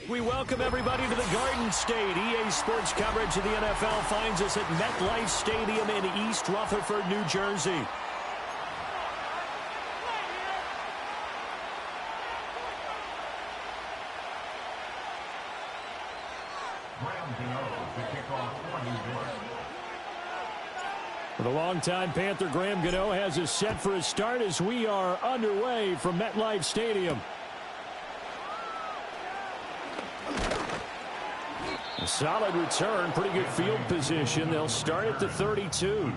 We welcome everybody to the Garden State. EA Sports coverage of the NFL finds us at MetLife Stadium in East Rutherford, New Jersey. For the longtime Panther, Graham Gano has us set for a start as we are underway from MetLife Stadium. A solid return, pretty good field position. They'll start at the 32.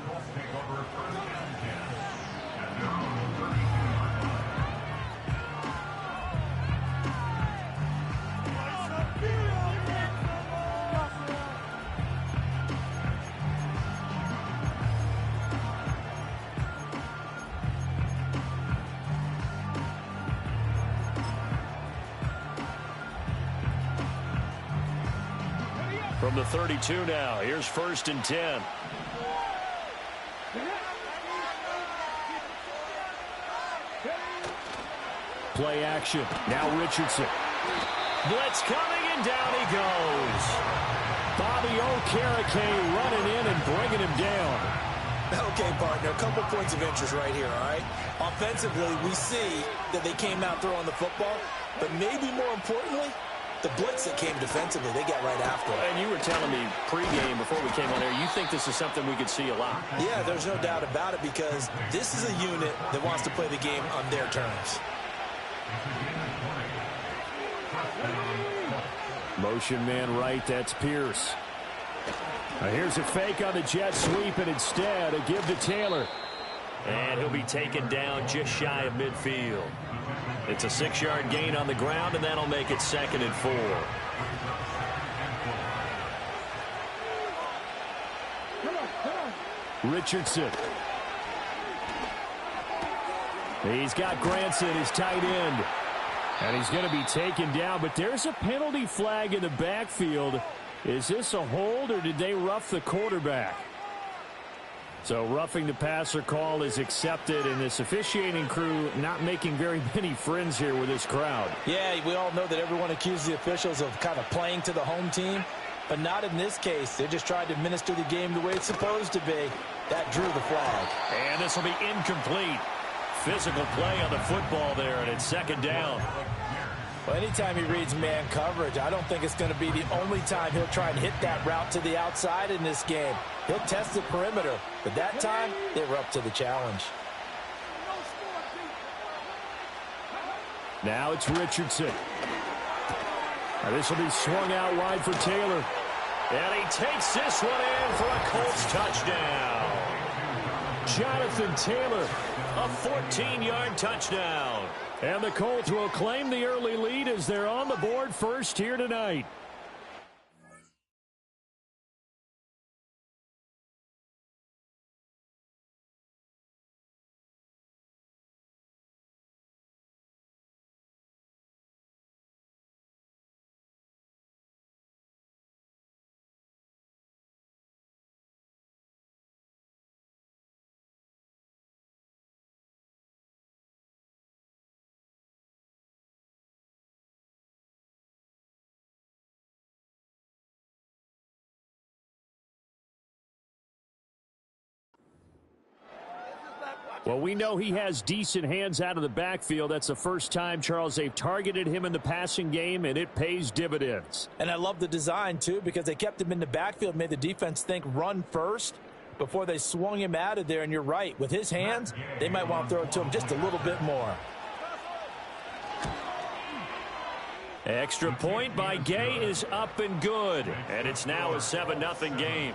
From the 32 now, here's 1st and 10. Play action. Now Richardson. Blitz coming, and down he goes. Bobby Okereke running in and bringing him down. Okay, partner, a couple points of interest right here, all right? Offensively, we see that they came out throwing the football, but maybe more importantly, the blitz that came defensively, they got right after it. And you were telling me pregame before we came on air, you think this is something we could see a lot. Yeah, there's no doubt about it because this is a unit that wants to play the game on their terms. Motion man right, that's Pierce. Now here's a fake on the jet sweep, and instead a give to Taylor. And he'll be taken down just shy of midfield. It's a 6-yard gain on the ground, and that'll make it 2nd and 4. Richardson. He's got Granson, his tight end. And he's going to be taken down, but there's a penalty flag in the backfield. Is this a hold, or did they rough the quarterback? So roughing the passer call is accepted, and this officiating crew not making very many friends here with this crowd. Yeah, we all know that everyone accuses the officials of kind of playing to the home team, but not in this case. They just tried to administer the game the way it's supposed to be. That drew the flag. And this will be incomplete. Physical play on the football there, and it's 2nd down. Well, anytime he reads man coverage, I don't think it's going to be the only time he'll try and hit that route to the outside in this game. He'll test the perimeter, but that time, they were up to the challenge. Now it's Richardson. Now this will be swung out wide for Taylor. And he takes this one in for a Colts touchdown. Jonathan Taylor, a 14-yard touchdown. And the Colts will claim the early lead as they're on the board first here tonight. Well, we know he has decent hands out of the backfield. That's the first time, Charles, they've targeted him in the passing game, and it pays dividends. And I love the design, too, because they kept him in the backfield, made the defense think run first before they swung him out of there. And you're right, with his hands, they might want to throw it to him just a little bit more. Extra point by Gay is up and good, and it's now a 7-0 game.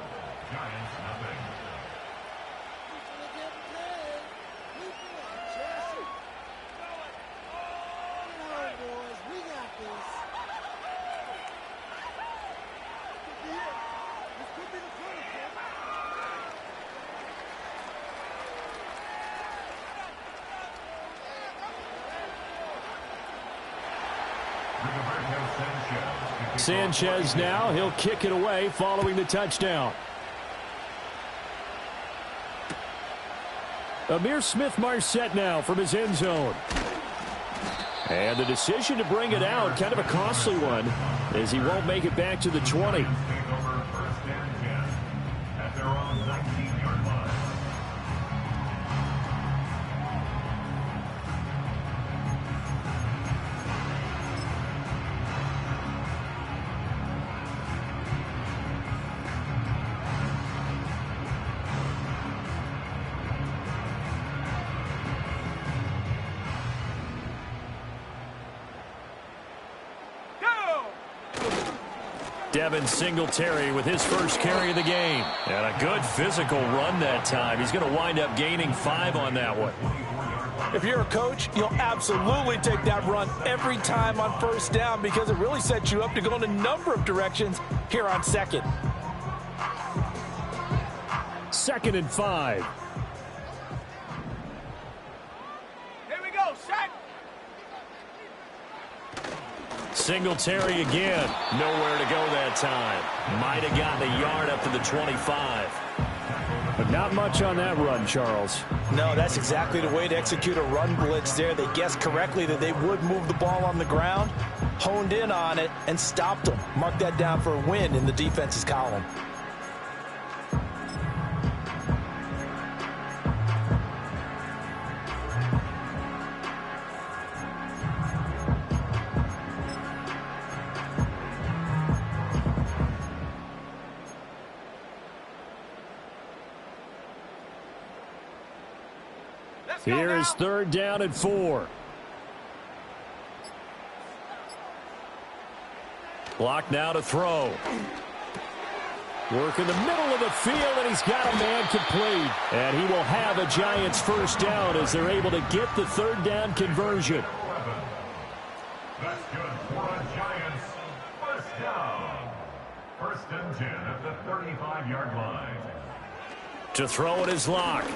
Sanchez now. He'll kick it away following the touchdown. Amir Smith-Marset now from his end zone. And the decision to bring it out, kind of a costly one, as he won't make it back to the 20. Devin Singletary with his first carry of the game. And a good physical run that time. He's going to wind up gaining 5 on that one. If you're a coach, you'll absolutely take that run every time on first down because it really sets you up to go in a number of directions here on second. 2nd and 5. Singletary again. Nowhere to go that time. Might have gotten a yard up to the 25. But not much on that run, Charles. No, that's exactly the way to execute a run blitz there. They guessed correctly that they would move the ball on the ground, honed in on it, and stopped them. Mark that down for a win in the defense's column. Here is 3rd down and 4. Block now to throw. Work in the middle of the field, and he's got a man complete. And he will have a Giants first down as they're able to get the 3rd down conversion. That's good for a Giants first down. 1st and 10 at the 35-yard line. To throw it is Locke.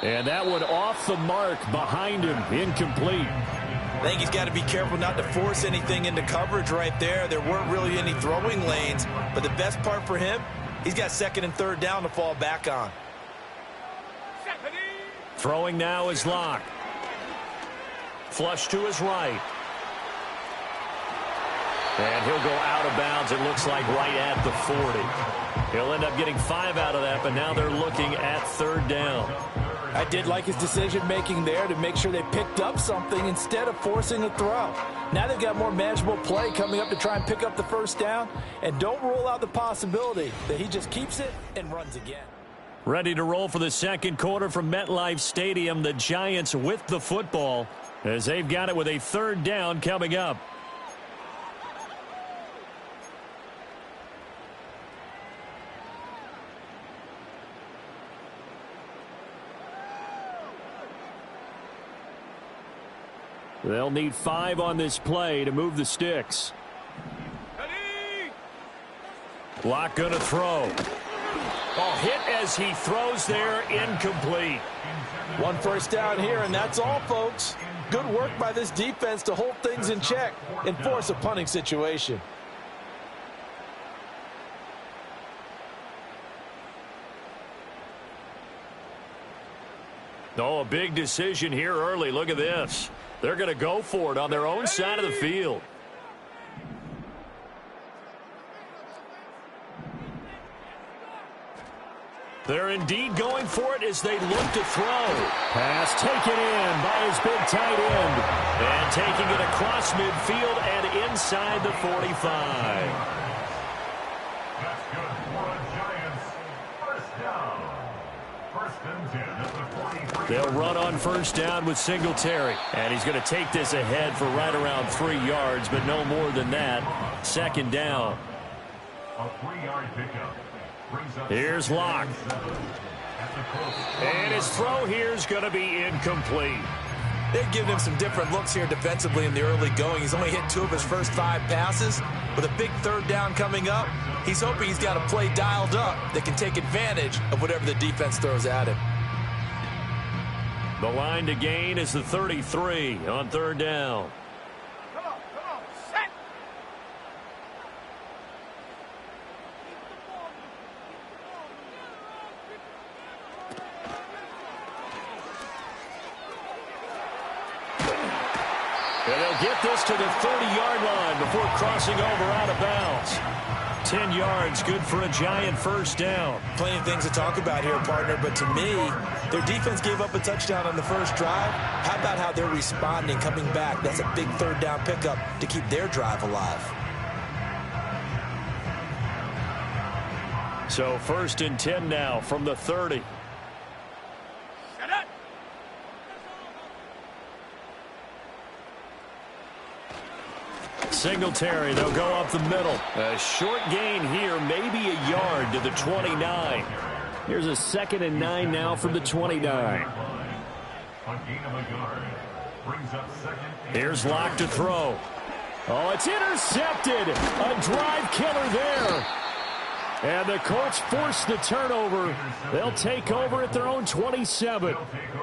And that one off the mark behind him, incomplete. I think he's got to be careful not to force anything into coverage right there. There weren't really any throwing lanes, but the best part for him, he's got 2nd and 3rd down to fall back on. Throwing now is Locke. Flush to his right. And he'll go out of bounds, it looks like, right at the 40. He'll end up getting 5 out of that, but now they're looking at 3rd down. I did like his decision-making there to make sure they picked up something instead of forcing a throw. Now they've got more manageable play coming up to try and pick up the first down, and don't rule out the possibility that he just keeps it and runs again. Ready to roll for the 2nd quarter from MetLife Stadium. The Giants with the football as they've got it with a 3rd down coming up. They'll need 5 on this play to move the sticks. Locke going to throw. Oh, hit as he throws there, incomplete. 1 first down here, and that's all, folks. Good work by this defense to hold things in check and force a punting situation. Oh, a big decision here early. Look at this. They're going to go for it on their own side of the field. They're indeed going for it as they look to throw. Pass taken in by his big tight end. And taking it across midfield and inside the 45. That's good for a Giants first down. 1st and 10 at the 43. They'll run on first down with Singletary. And he's going to take this ahead for right around 3 yards, but no more than that. 2nd down. A 3-yard pickup. Here's Locke. And his throw here is going to be incomplete. They've given him some different looks here defensively in the early going. He's only hit 2 of his first 5 passes. With a big 3rd down coming up, he's hoping he's got a play dialed up that can take advantage of whatever the defense throws at him. The line to gain is the 33 on 3rd down. get this to the 30-yard line before crossing over out of bounds. 10 yards, good for a Giant first down. Plenty of things to talk about here, partner, but to me, their defense gave up a touchdown on the first drive. How about how they're responding, coming back? That's a big third down pickup to keep their drive alive. So 1st and 10 now from the 30. Singletary, they'll go up the middle. A short gain here, maybe a yard to the 29. Here's a 2nd and 9 now from the 29. Here's Locke to throw. Oh, it's intercepted. A drive killer there. And the Colts force the turnover. They'll take over at their own 27.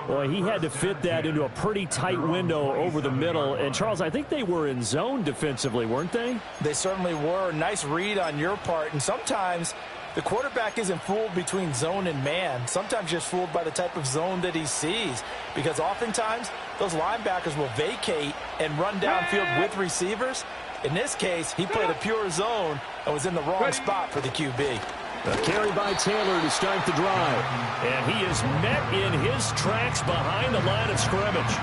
Boy, he had to fit that into a pretty tight window over the middle. And, Charles, I think they were in zone defensively, weren't they? They certainly were. Nice read on your part. And sometimes the quarterback isn't fooled between zone and man. Sometimes just fooled by the type of zone that he sees. Because oftentimes those linebackers will vacate and run downfield with receivers. In this case, he played a pure zone and was in the wrong spot for the QB. A carry by Taylor to start the drive. And he is met in his tracks behind the line of scrimmage.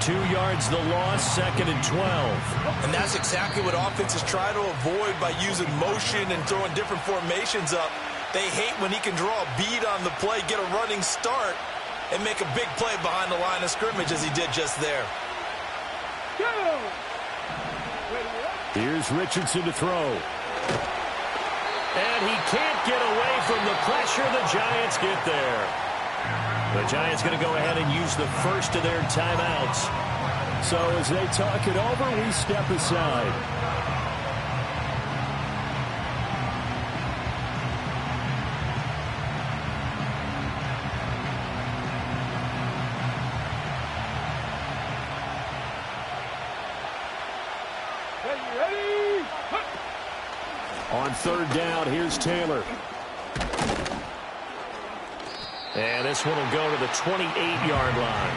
2 yards the loss, 2nd and 12. And that's exactly what offenses try to avoid by using motion and throwing different formations up. They hate when he can draw a bead on the play, get a running start, and make a big play behind the line of scrimmage as he did just there. Here's Richardson to throw. And he can't get away from the pressure. The Giants get there. The Giants going to go ahead and use the first of their timeouts. So as they talk it over, we step aside. On 3rd down, here's Taylor. And this one will go to the 28-yard line.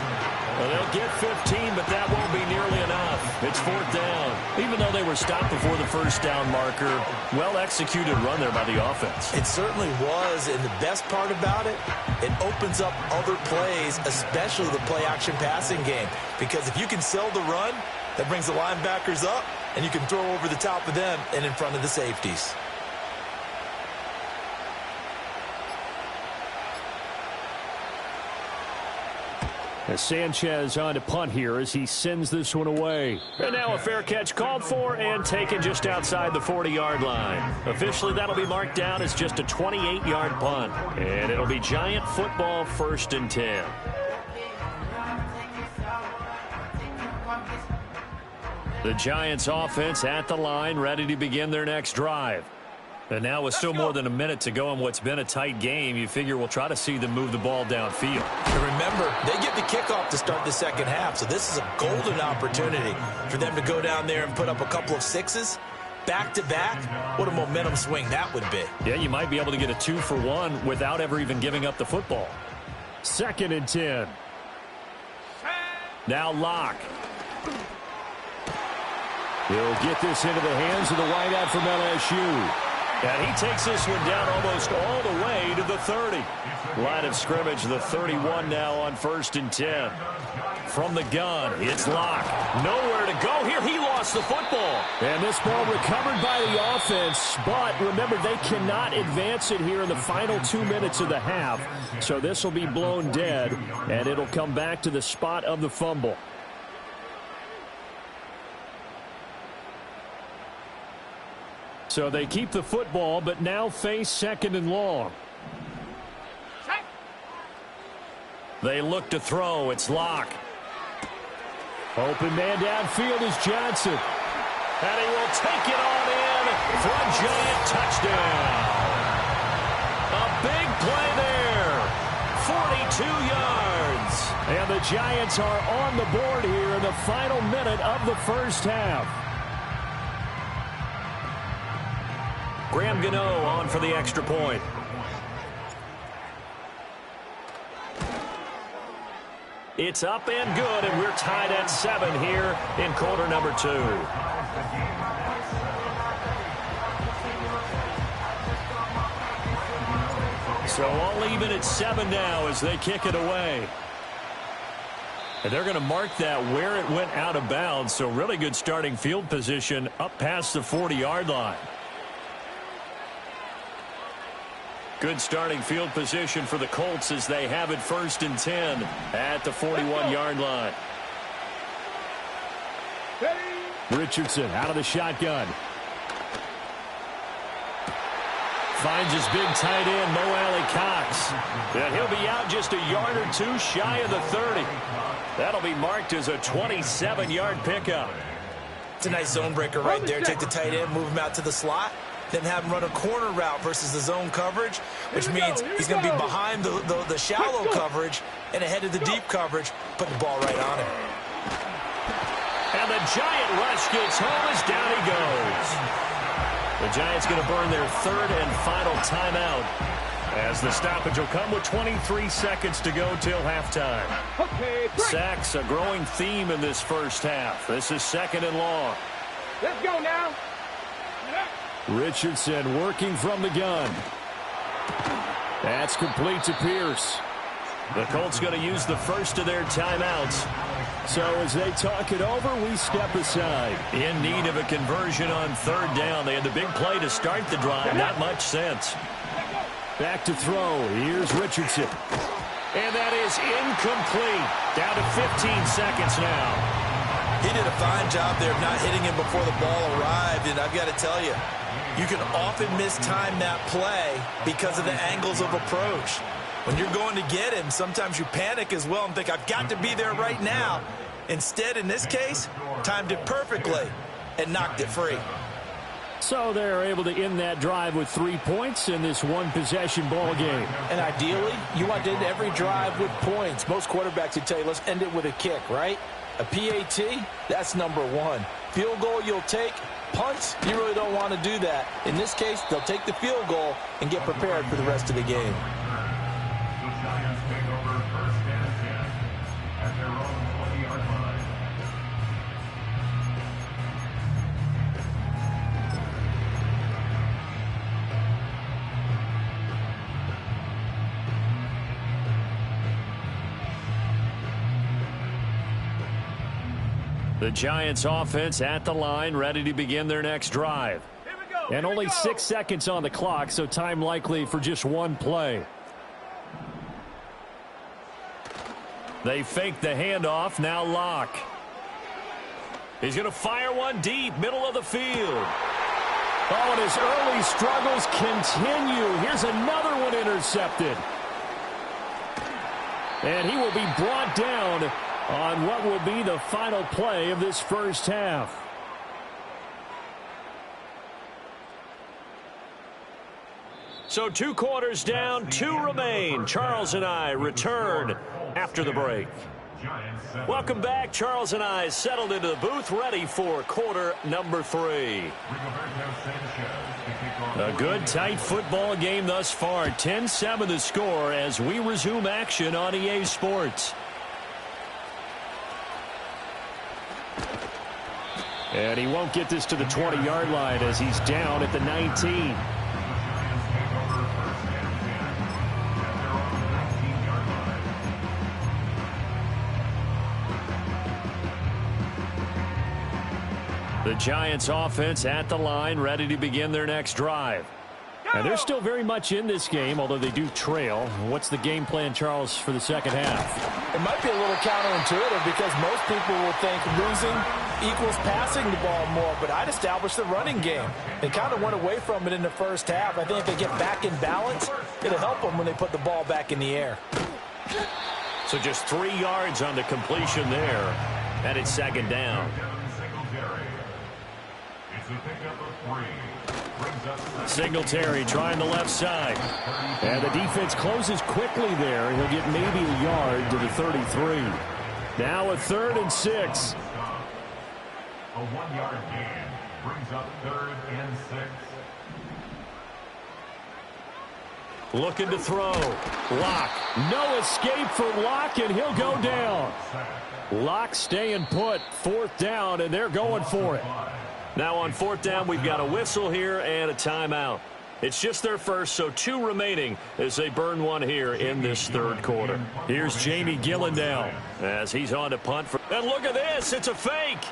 Well, they'll get 15, but that won't be nearly enough. It's 4th down. Even though they were stopped before the first down marker, well-executed run there by the offense. It certainly was, and the best part about it, it opens up other plays, especially the play-action passing game. Because if you can sell the run, that brings the linebackers up, and you can throw over the top of them and in front of the safeties. As Sanchez on to punt here as he sends this one away. And now a fair catch called for and taken just outside the 40-yard line. Officially, that'll be marked down as just a 28-yard punt. And it'll be Giant football 1st and 10. The Giants offense at the line, ready to begin their next drive. And now with still more than a minute to go in what's been a tight game, you figure we'll try to see them move the ball downfield. And remember, they get the kickoff to start the second half, so this is a golden opportunity for them to go down there and put up a couple of sixes. Back-to-back, what a momentum swing that would be. Yeah, you might be able to get a 2-for-1 without ever even giving up the football. 2nd and 10. Now Locke. He'll get this into the hands of the wideout from LSU. And he takes this one down almost all the way to the 30. Line of scrimmage, the 31 now on 1st and 10. From the gun, it's Locke. Nowhere to go here. He lost the football. And this ball recovered by the offense. But remember, they cannot advance it here in the final 2 minutes of the half. So this will be blown dead, and it'll come back to the spot of the fumble. So they keep the football, but now face 2nd and long. They look to throw. It's Locke. Open man downfield is Johnson. And he will take it on in for a Giant touchdown. A big play there. 42 yards. And the Giants are on the board here in the final minute of the first half. Graham Gano on for the extra point. It's up and good, and we're tied at 7 here in quarter number 2. So all even at 7 now as they kick it away. And they're going to mark that where it went out of bounds, so really good starting field position up past the 40-yard line. Good starting field position for the Colts as they have it 1st and 10 at the 41-yard line. Richardson out of the shotgun. Finds his big tight end, Mo Alley-Cox. And he'll be out just a yard or two shy of the 30. That'll be marked as a 27-yard pickup. It's a nice zone breaker right there. Take the tight end, move him out to the slot, then have him run a corner route versus the zone coverage, which means he's going to be behind the shallow coverage and ahead of the deep coverage, put the ball right on him. And the Giant rush gets home as down he goes. The Giants going to burn their 3rd and final timeout as the stoppage will come with 23 seconds to go till halftime. Sacks, a growing theme in this first half. This is 2nd and long. Let's go now. Richardson working from the gun. That's complete to Pierce. The Colts going to use the first of their timeouts. So as they talk it over, we step aside. In need of a conversion on 3rd down. They had the big play to start the drive. Not much sense. Back to throw. Here's Richardson. And that is incomplete. Down to 15 seconds now. He did a fine job there of not hitting him before the ball arrived. And I've got to tell you, you can often mistime that play because of the angles of approach. When you're going to get him, sometimes you panic as well and think, I've got to be there right now. Instead, in this case, timed it perfectly and knocked it free. So they're able to end that drive with 3 points in this one-possession ball game. And ideally, you want to end every drive with points. Most quarterbacks would tell you, let's end it with a kick, right? A PAT, that's number 1. Field goal you'll take. Punts, you really don't want to do that. In this case, they'll take the field goal and get prepared for the rest of the game. Giants take over 1st and 10 at their own 20-yard line. The Giants offense at the line, ready to begin their next drive. And only 6 seconds on the clock, so time likely for just one play. They fake the handoff, now Locke. He's going to fire one deep, middle of the field. Oh, and his early struggles continue. Here's another one intercepted. And he will be brought down on what will be the final play of this first half. So 2 quarters down, 2 remain. Charles and I return after the break. Welcome back. Charles and I settled into the booth, ready for quarter number 3. A good, tight football game thus far. 10-7 the score as we resume action on EA Sports. And he won't get this to the 20-yard line as he's down at the 19. The Giants offense at the line, ready to begin their next drive. And they're still very much in this game, although they do trail. What's the game plan, Charles, for the second half? It might be a little counterintuitive because most people will think losing equals passing the ball more, but I'd establish the running game. They kind of went away from it in the first half. I think if they get back in balance, it'll help them when they put the ball back in the air. So just 3 yards on the completion there, and it's second down. Singletary trying the left side. And the defense closes quickly there. He'll get maybe a yard to the 33. Now a 3rd and 6. A 1-yard gain brings up 3rd and 6. Looking to throw. Locke. No escape for Locke, and he'll go down. Locke staying put. 4th down, and they're going for it. Now on 4th down, we've got a whistle here and a timeout. It's just their first, so 2 remaining as they burn one here in this 3rd quarter. Here's Jamie Gillendow as he's on to punt. And look at this. It's a fake.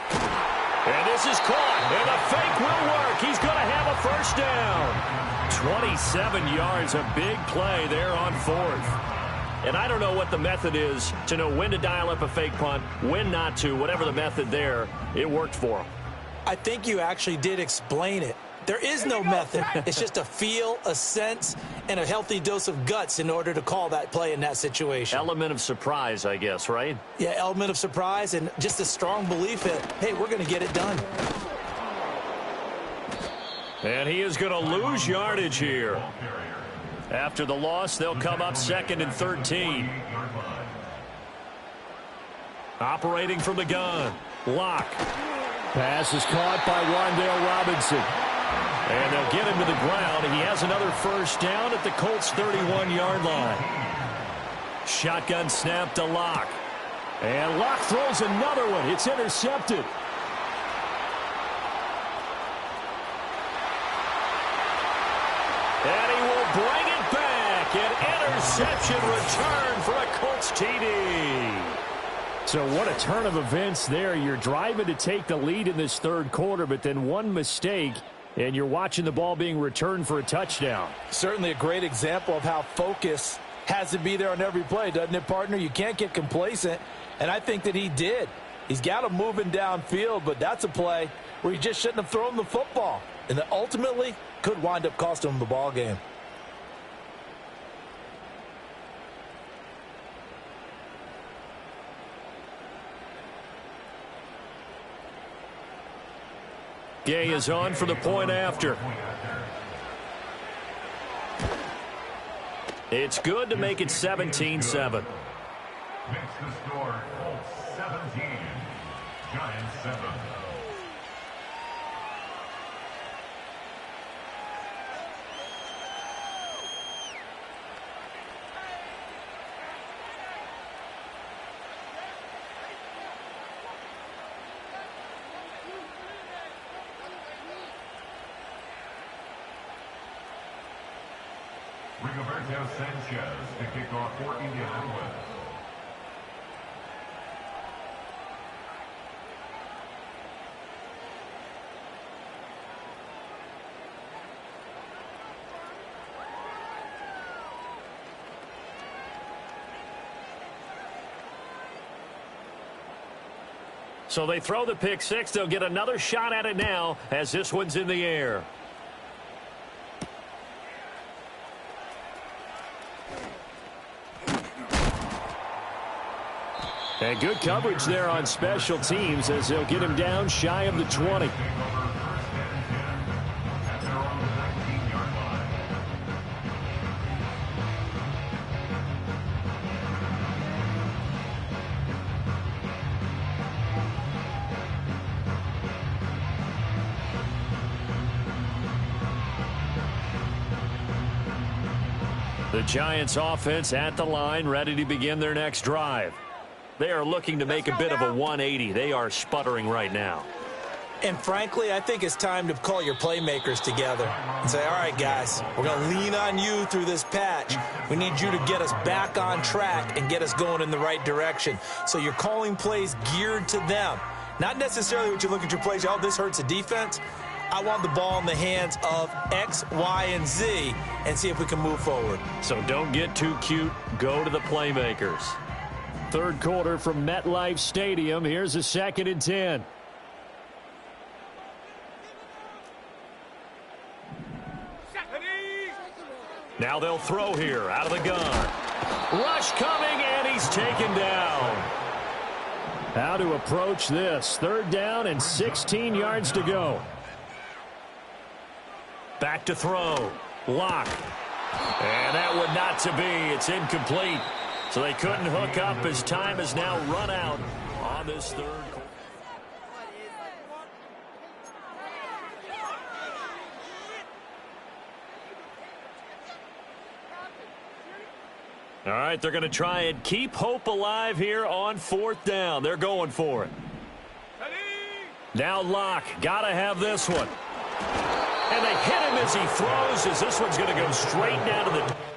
And this is caught. And the fake will work. He's going to have a first down. 27 yards, a big play there on 4th. And I don't know what the method is to know when to dial up a fake punt, when not to. Whatever the method there, it worked for him. I think you actually did explain it. There is no method. It's just a feel, a sense, and a healthy dose of guts in order to call that play in that situation. Element of surprise, I guess, right? Yeah, element of surprise and just a strong belief that, hey, we're going to get it done. And he is going to lose yardage here. After the loss, they'll come up 2nd and 13. Operating from the gun. Locke. Pass is caught by Wan'Dale Robinson. And they'll get him to the ground. He has another first down at the Colts' 31-yard line. Shotgun snap to Locke. And Locke throws another one. It's intercepted. And he will bring it back. An interception return for a Colts TD. So what a turn of events there. You're driving to take the lead in this 3rd quarter, but then one mistake, and you're watching the ball being returned for a touchdown. Certainly a great example of how focus has to be there on every play, doesn't it, partner? You can't get complacent, and I think that he did. He's got him moving downfield, but that's a play where he just shouldn't have thrown the football, and that ultimately could wind up costing him the ball game. Gay is on for the point after. It's good to make it 17-7. Makes the score Colts 17, Giants 7. Rigoberto Sanchez to kick off for Indianapolis. So they throw the pick six. They'll get another shot at it now as this one's in the air. And good coverage there on special teams as they'll get him down shy of the 20. The Giants offense at the line, ready to begin their next drive. They are looking to make a bit of a 180. They are sputtering right now. And frankly, I think it's time to call your playmakers together and say, all right, guys, we're going to lean on you through this patch. We need you to get us back on track and get us going in the right direction. So you're calling plays geared to them. Not necessarily what you look at your plays, oh, this hurts the defense. I want the ball in the hands of X, Y, and Z and see if we can move forward. So don't get too cute. Go to the playmakers. Third quarter from MetLife Stadium. Here's a 2nd and 10. Now they'll throw here out of the gun. Rush coming, and he's taken down. How to approach this. 3rd down and 16 yards to go. Back to throw. Lock. And that would not to be. It's incomplete. So they couldn't hook up as time has now run out on this third quarter. All right, they're going to try and keep hope alive here on 4th down. They're going for it. Now Locke, got to have this one. And they hit him as he throws, as this one's going to go straight down to the...